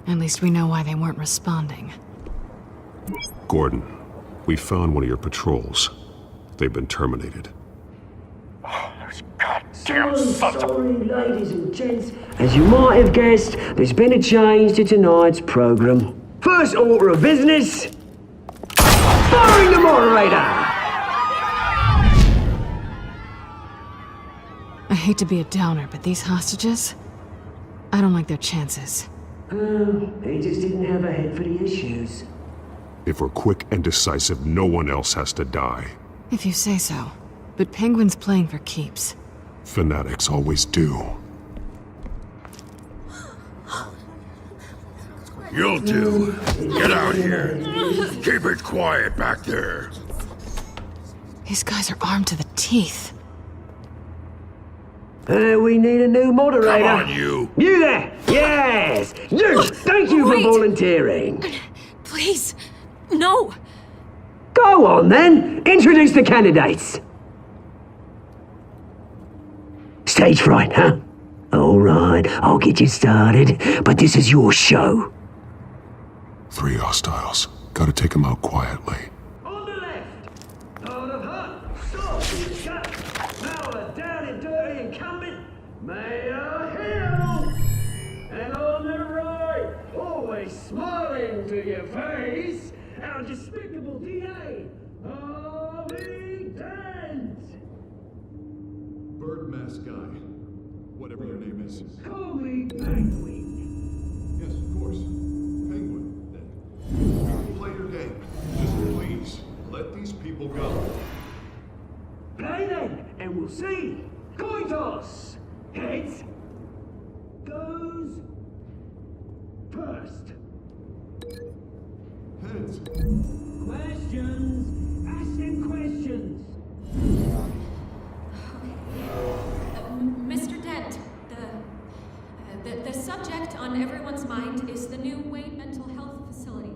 At least we know why they weren't responding. Gordon, we found one of your patrols. They've been terminated. Damn sorry, ladies and gents. As you might have guessed, there's been a change to tonight's program. First order of business, firing the moderator! I hate to be a downer, but these hostages, I don't like their chances. They just didn't have a head for the issues. If we're quick and decisive, no one else has to die. If you say so. But Penguin's playing for keeps. Fanatics always do. You'll do. Get out here. Keep it quiet back there. These guys are armed to the teeth. We need a new moderator. Come on, you. You there! Yes! You! Thank you for volunteering. Please, no. Go on then. Introduce the candidates. Stage fright, huh? All right, I'll get you started, but this is your show. 3 hostiles. Gotta take them out quietly. On the left, out of Hutt, stop in the shut. Now the down and dirty incumbent, Mayor Hill. And on the right, always smiling to your face, our despicable DA, Harvey Dent. Bird mask guy. Whatever your name is. Call me Penguin. Yes, of course. Penguin, then. Play your game. Just please, let these people go. Play then, and we'll see. Coin toss. Heads goes first. Heads. Questions. Ask them questions. Mr. Dent, the subject on everyone's mind is the new Wayne Mental Health Facility.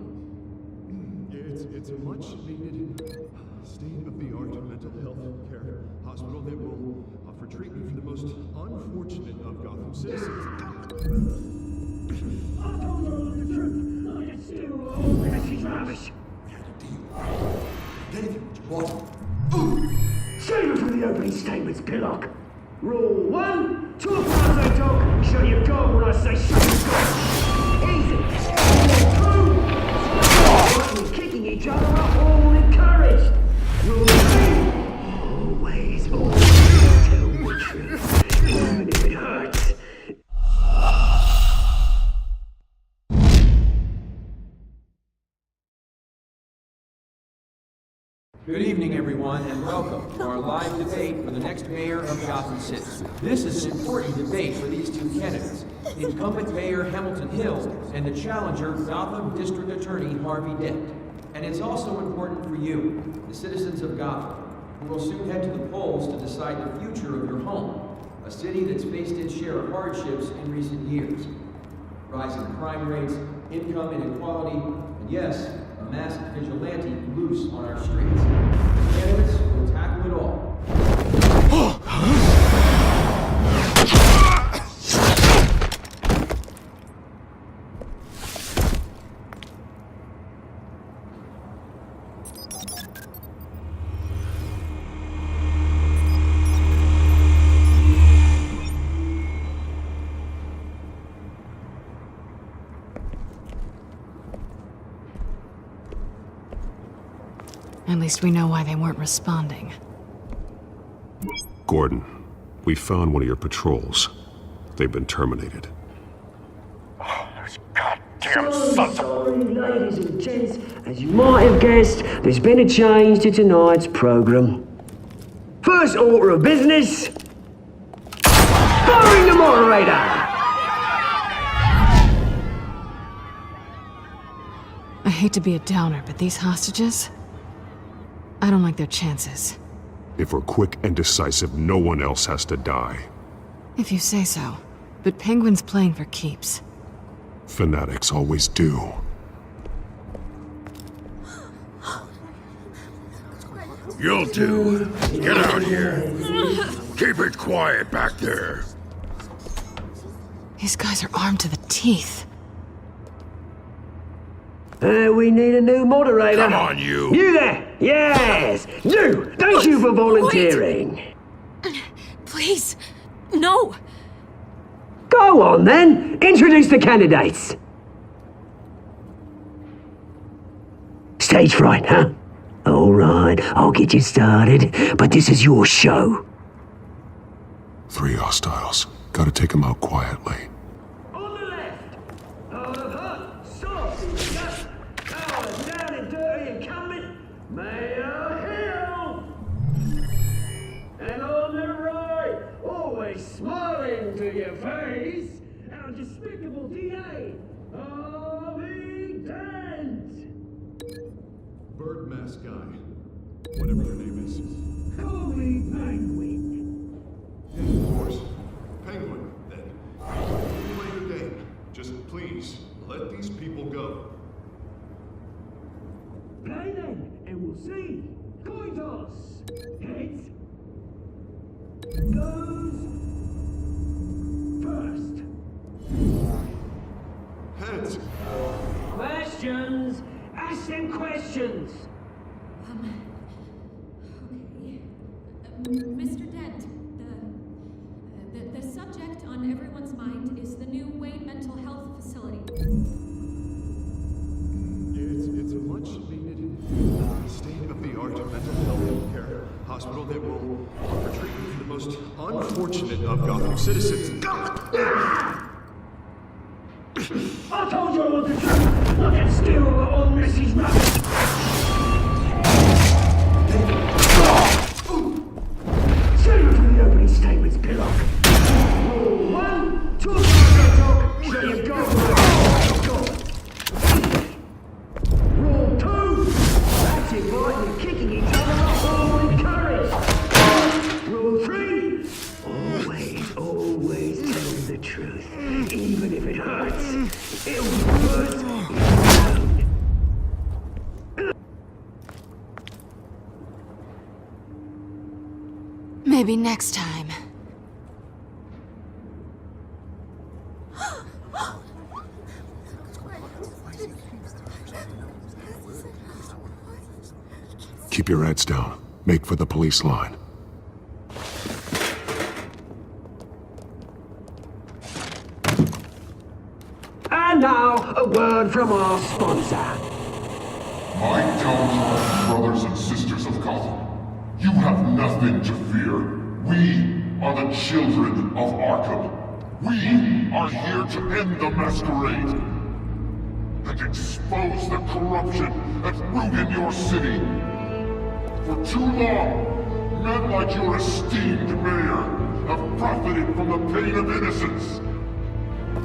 It's a much-needed, state-of-the-art mental health care hospital that will offer treatment for the most unfortunate of Gotham citizens. I told you all the truth. I can steal all this rubbish. We had a deal. Get it what you want. Save it for the opening statements, Pillock. Rule 1, talk as I talk, show your goal when I say show your goal. Easy. Rule 2, kicking each other up, all encouraged. Rule 3, Good evening, everyone, and welcome to our live debate for the next mayor of Gotham City. This is an important debate for these two candidates, incumbent Mayor Hamilton Hill and the challenger, Gotham District Attorney Harvey Dent. And it's also important for you, the citizens of Gotham, who will soon head to the polls to decide the future of your home, a city that's faced its share of hardships in recent years. Rising crime rates, income inequality, and yes, a masked vigilante loose on our streets. The candidates will tackle it all. At least we know why they weren't responding. Gordon, we found one of your patrols. They've been terminated. Those goddamn sons of... Ladies and gents, as you might have guessed, there's been a change to tonight's programme. First order of business... firing the moderator! I hate to be a downer, but these hostages... I don't like their chances. If we're quick and decisive, no one else has to die. If you say so. But Penguin's playing for keeps. Fanatics always do. You'll do. Get out here. Keep it quiet back there. These guys are armed to the teeth. We need a new moderator. Come on, you. You there! Yes! You! Thank you for volunteering. Wait. Please. No. Go on, then. Introduce the candidates. Stage fright, huh? All right, I'll get you started, but this is your show. 3 hostiles. Gotta take them out quietly. On the left, out of hot, soft, power down and dirty and coming, Mayor Hill. And on the right, always smiling to your face, our despicable DA, Harvey Dent. Bird mask guy. Whatever your name is. Call me Penguin. Yes, of course. Penguin, then. Play your game. Just please, let these people go. Play then, and we'll see. Coin toss. Heads. Goes first. Heads. Questions. Ask them questions. Okay. Mr. Dent, the subject on everyone's mind is the new Wayne Mental Health Facility. It's a much needed state-of-the-art mental health care hospital that will offer treatment for the most unfortunate of Gotham citizens. I told you all the truth. Look at still on Mrs. Rabbit. Save it for the opening statements, Pillock. Rule 1, talk, so you go. Rule 2, that's inviting and kicking each other all with courage. Rule 3, always tell the truth, even if it hurts. It'll be worth it. Maybe next time. Keep your heads down. Make for the police line. And now, a word from our sponsor. My Telltale brothers and sisters of Gotham, you have nothing to fear. We are the children of Arkham. We are here to end the masquerade and expose the corruption that rooted your city. For too long, men like your esteemed mayor have profited from the pain of innocence.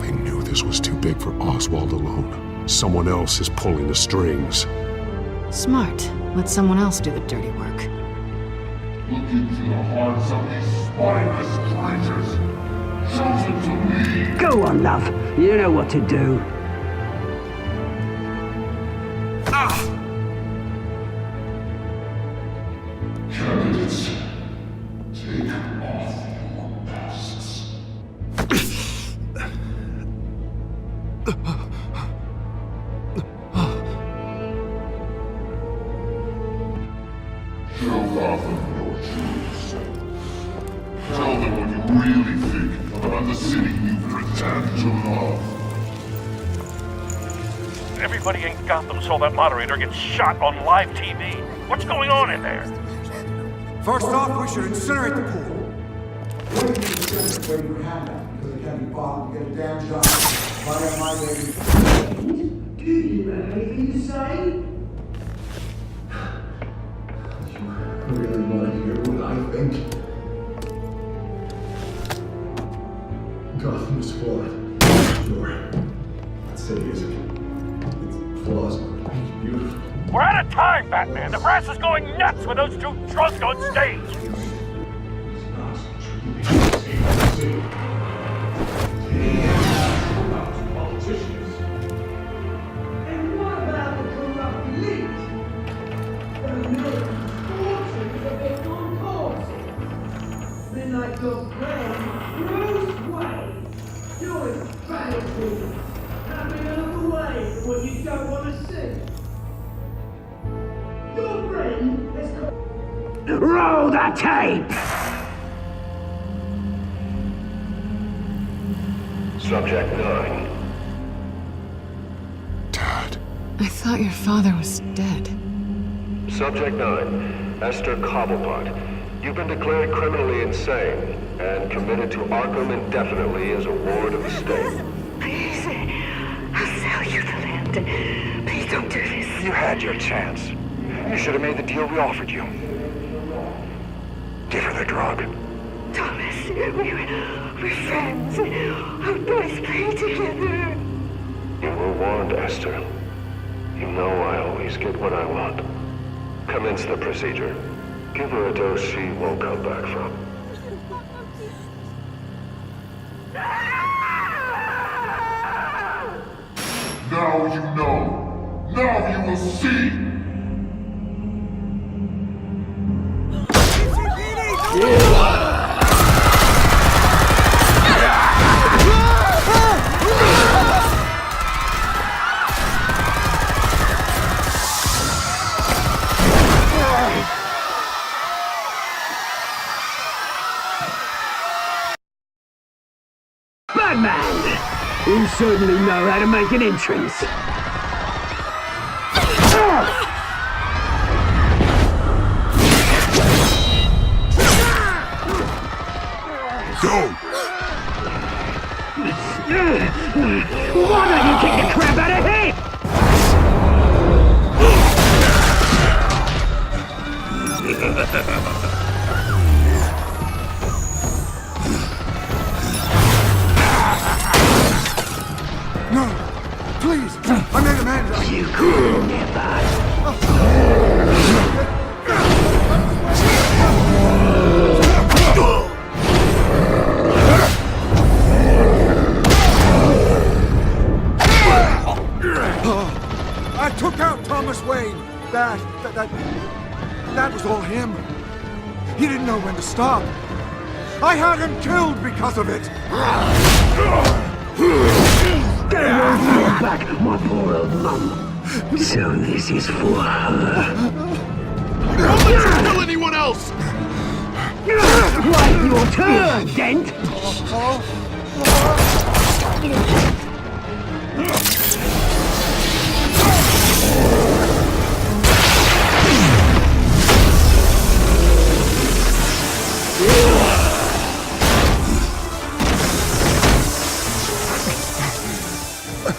They knew this was too big for Oswald alone. Someone else is pulling the strings. Smart. Let someone else do the dirty work. Look into the hearts of these spineless creatures, chosen to lead. Go on, love. You know what to do. Candidates, take off your masks. Show Gotham your truths. Tell them what you really think about the city you pretend to love. Everybody in Gotham saw that moderator get shot on live TV. What's going on in there? First off, we should incinerate the pool. Waiting for Hamlet because it can't be bought to get a damn job. Buy my baby. Do you have anything to say? You really want to hear what I think? Gotham is flawed. Sure. That city isn't. Its flaws are beautiful. We're out of time, Batman. The press is going nuts with those two drunks on stage. Politicians. And what about the corrupt elite? The millions, fortunes of their own causes. Men like your friend, Bruce Wayne, doing bad things, having another way for what you don't want to see. Your friend has got... Roll the tape! Subject 9. I thought your father was dead. Subject 9. Esther Cobblepot. You've been declared criminally insane and committed to Arkham indefinitely as a ward of the state. Please, I'll sell you the land. Please don't do this. You had your chance. You should have made the deal we offered you. Give her the drug. Thomas, we're friends. Our boys play together. You were warned, Esther. You know I always get what I want. Commence the procedure. Give her a dose she won't come back from. Now you know. Now you will see. Batman! You certainly know how to make an entrance. Go! Why don't you kick the crap out of him? No! Please! I made a man! You could never. I took out Thomas Wayne. That was all him. He didn't know when to stop. I had him killed because of it. Get your back, my poor old mum. So this is for her. Don't let her kill anyone else! Wait your turn, Dent!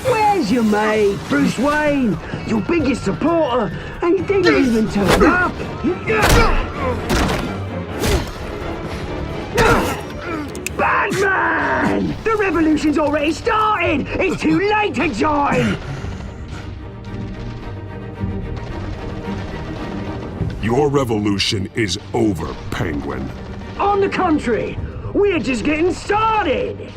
Where's your mate, Bruce Wayne, your biggest supporter, and he didn't even turn up. Batman! The revolution's already started! It's too late to join! Your revolution is over, Penguin. On the contrary, we're just getting started!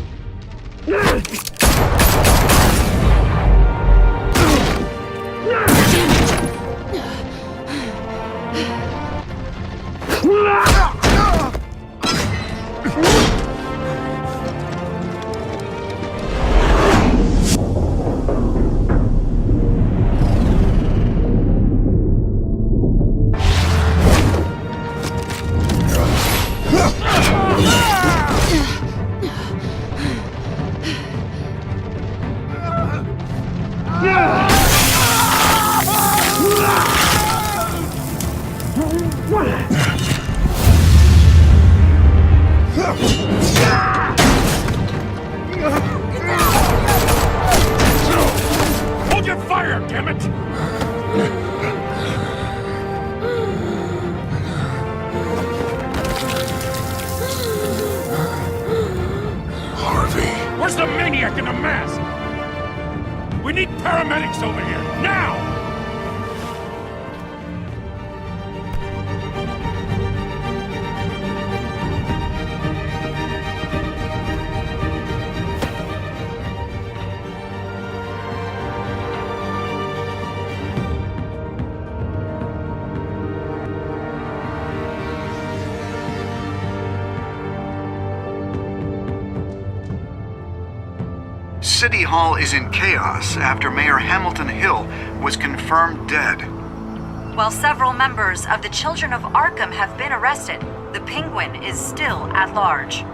Hold your fire, damn it! Harvey. Where's the maniac in the mask? We need paramedics over here, now! City Hall is in chaos after Mayor Hamilton Hill was confirmed dead. While several members of the Children of Arkham have been arrested, the Penguin is still at large.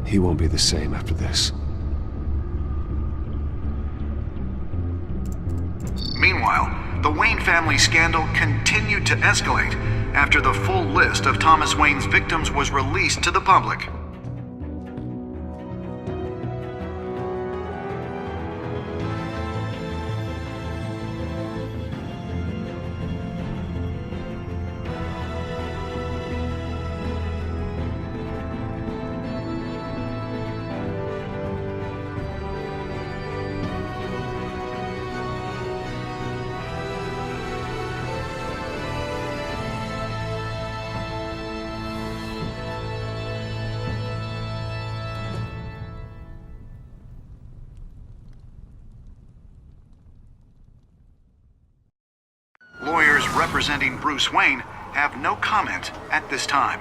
He won't be the same after this. Meanwhile, the Wayne family scandal continued to escalate after the full list of Thomas Wayne's victims was released to the public. Lawyers representing Bruce Wayne have no comment at this time.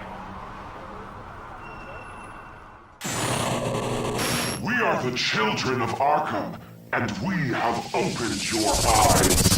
We are the children of Arkham, and we have opened your eyes.